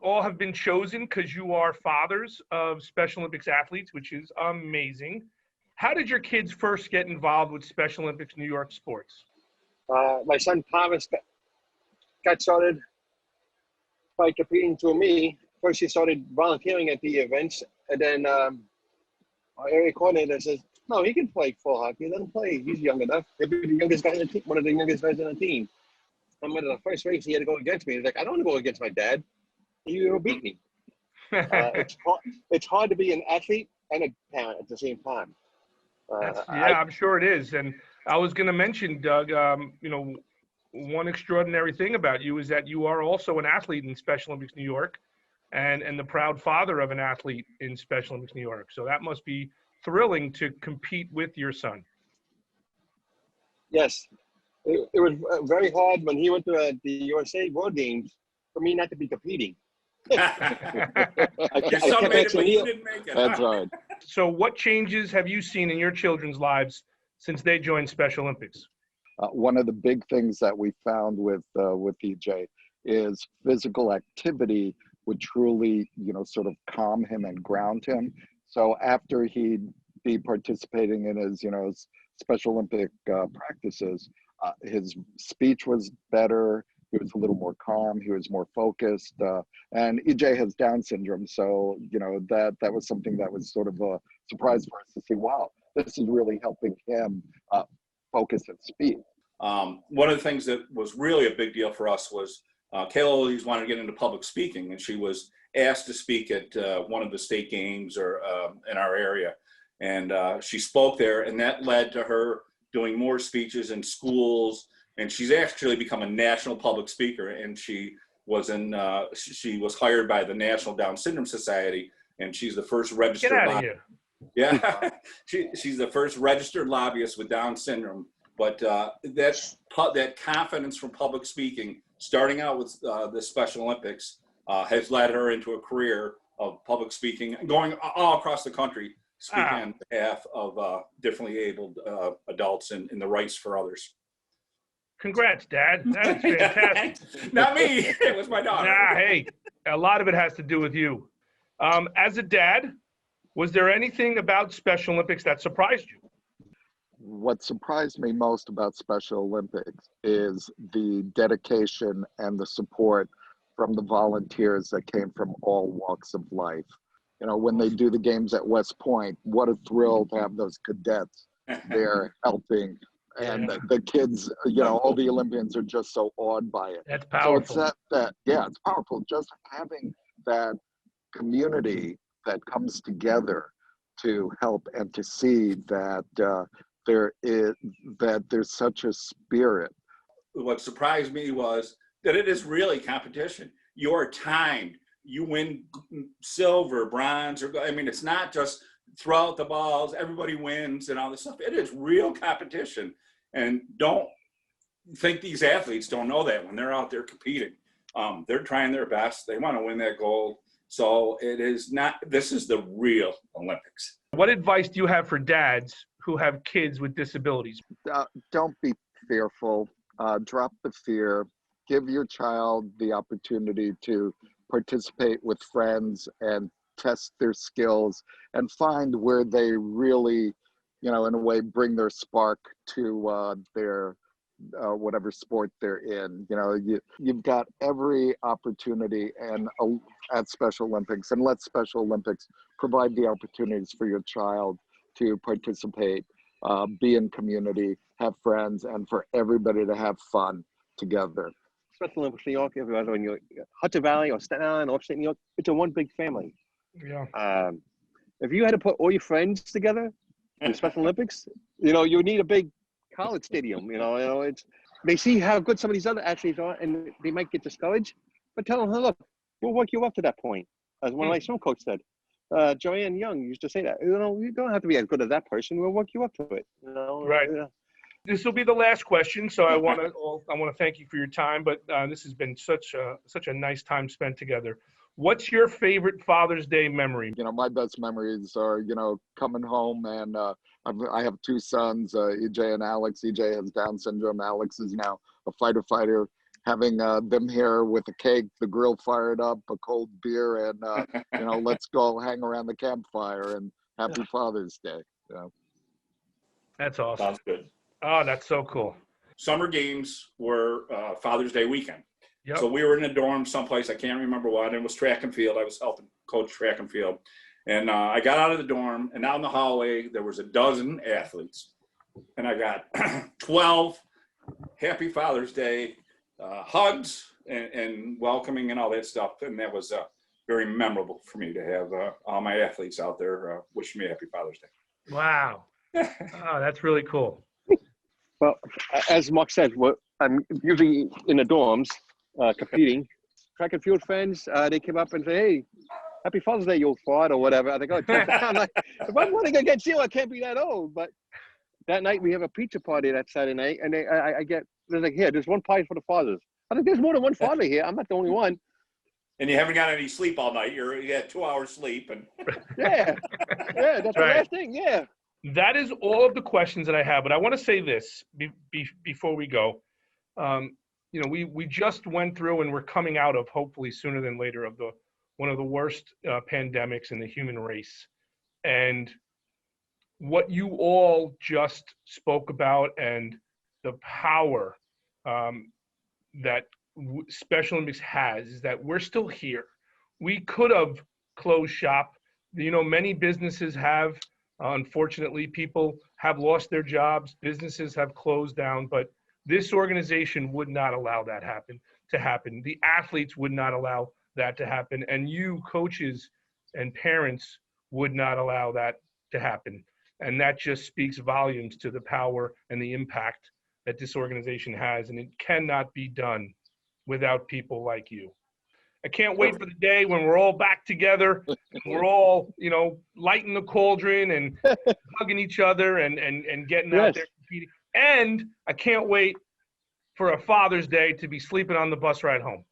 all have been chosen because you are fathers of Special Olympics athletes, which is amazing. How did your kids first get involved with Special Olympics New York sports? My son Thomas got started by competing through me. First, he started volunteering at the events, and then our area coordinator says, "No, he can play full hockey. Let him play. He's young enough. He'll be the youngest guy in the team, one of the youngest guys on the team." And when the first race, he had to go against me. He's like, "I don't want to go against my dad. He will beat me." It's hard to be an athlete and a parent at the same time. I'm sure it is. And I was going to mention, Doug, one extraordinary thing about you is that you are also an athlete in Special Olympics New York and the proud father of an athlete in Special Olympics New York. So that must be thrilling to compete with your son. Yes. It was very hard when he went to the USA World Games for me not to be competing. Your son made it, but you didn't make it. That's right. So what changes have you seen in your children's lives since they joined Special Olympics? One of the big things that we found with EJ is physical activity would truly, sort of calm him and ground him. So after he'd be participating in his, Special Olympic practices, his speech was better. He was a little more calm. He was more focused. And EJ has Down syndrome. So, that was something that was sort of a surprise for us to see, wow, this is really helping him focus and speak. One of the things that was really a big deal for us was Kayla always wanted to get into public speaking, and she was asked to speak at one of the state games or in our area. And she spoke there, and that led to her doing more speeches in schools. And she's actually become a national public speaker. And she was hired by the National Down Syndrome Society, and she's the first registered. Get out of here. Yeah, she's the first registered lobbyist with Down syndrome. But that confidence from public speaking, starting out with the Special Olympics, has led her into a career of public speaking, going all across the country, speaking on behalf of differently abled adults and the rights for others. Congrats, Dad. That is fantastic. Not me. It was my daughter. Nah, hey, a lot of it has to do with you. As a dad, was there anything about Special Olympics that surprised you? What surprised me most about Special Olympics is the dedication and the support from the volunteers that came from all walks of life. When they do the games at West Point, what a thrill to have those cadets there helping. And the kids, all the Olympians are just so awed by it. That's powerful. So it's it's powerful. Just having that community that comes together to help and to see that there's such a spirit. What surprised me was that it is really competition. You're timed. You win silver, bronze, it's not just throw out the balls, everybody wins and all this stuff. It is real competition. And don't think these athletes don't know that when they're out there competing. They're trying their best. They want to win that gold. So this is the real Olympics. What advice do you have for dads who have kids with disabilities? Don't be fearful. Drop the fear. Give your child the opportunity to participate with friends and test their skills and find where they really, in a way, bring their spark to their whatever sport they're in. You've got every opportunity and at Special Olympics, and let Special Olympics provide the opportunities for your child to participate, be in community, have friends, and for everybody to have fun together. Special Olympics New York, whether in Hudson Valley or Staten Island or upstate New York, it's a one big family. Yeah. If you had to put all your friends together in Special Olympics, you need a big college stadium. They see how good some of these other athletes are, and they might get discouraged. But tell them, hey, look, we'll work you up to that point. As one of my swim coach said, Joanne Young used to say that. You don't have to be as good as that person. We'll work you up to it. Right. This will be the last question, so I want to thank you for your time. But this has been such a nice time spent together. What's your favorite Father's Day memory? My best memories are, coming home, and I have two sons, EJ and Alex. EJ has Down syndrome. Alex is now a fighter, having them here with a cake, the grill fired up, a cold beer, and let's go hang around the campfire, and happy Father's Day. Yeah. That's awesome. Sounds good. Oh, that's so cool. Summer games were Father's Day weekend. Yep. So we were in a dorm someplace, I can't remember what, and it was track and field. I was helping coach track and field. And I got out of the dorm, and out in the hallway, there was a dozen athletes. And I got 12 Happy Father's Day hugs and welcoming and all that stuff. And that was very memorable for me to have all my athletes out there wishing me Happy Father's Day. Wow. Oh, that's really cool. Well, as Mark said, I'm usually in the dorms competing. Track and field friends, they came up and say, "Hey, Happy Father's Day, you old fart," or whatever. I think, I'm like, if I'm running against you, I can't be that old. But that night we have a pizza party that Saturday night, and they're like, "Here, there's one pie for the fathers." I think there's more than one father here. I'm not the only one. And you haven't got any sleep all night. You had 2 hours sleep. And yeah, that's the last thing. Yeah. That is all of the questions that I have, but I want to say this before we go. We just went through, and we're coming out of, hopefully sooner than later, of one of the worst pandemics in the human race. And what you all just spoke about, and the power that Special Olympics has, is that we're still here. We could have closed shop. Many businesses have. Unfortunately, people have lost their jobs. Businesses have closed down, but this organization would not allow that to happen. The athletes would not allow that to happen, and you, coaches and parents, would not allow that to happen. And that just speaks volumes to the power and the impact that this organization has, and it cannot be done without people like you. I can't wait for the day when we're all back together and we're all, lighting the cauldron and hugging each other and getting out there competing. And I can't wait for a Father's Day to be sleeping on the bus ride home.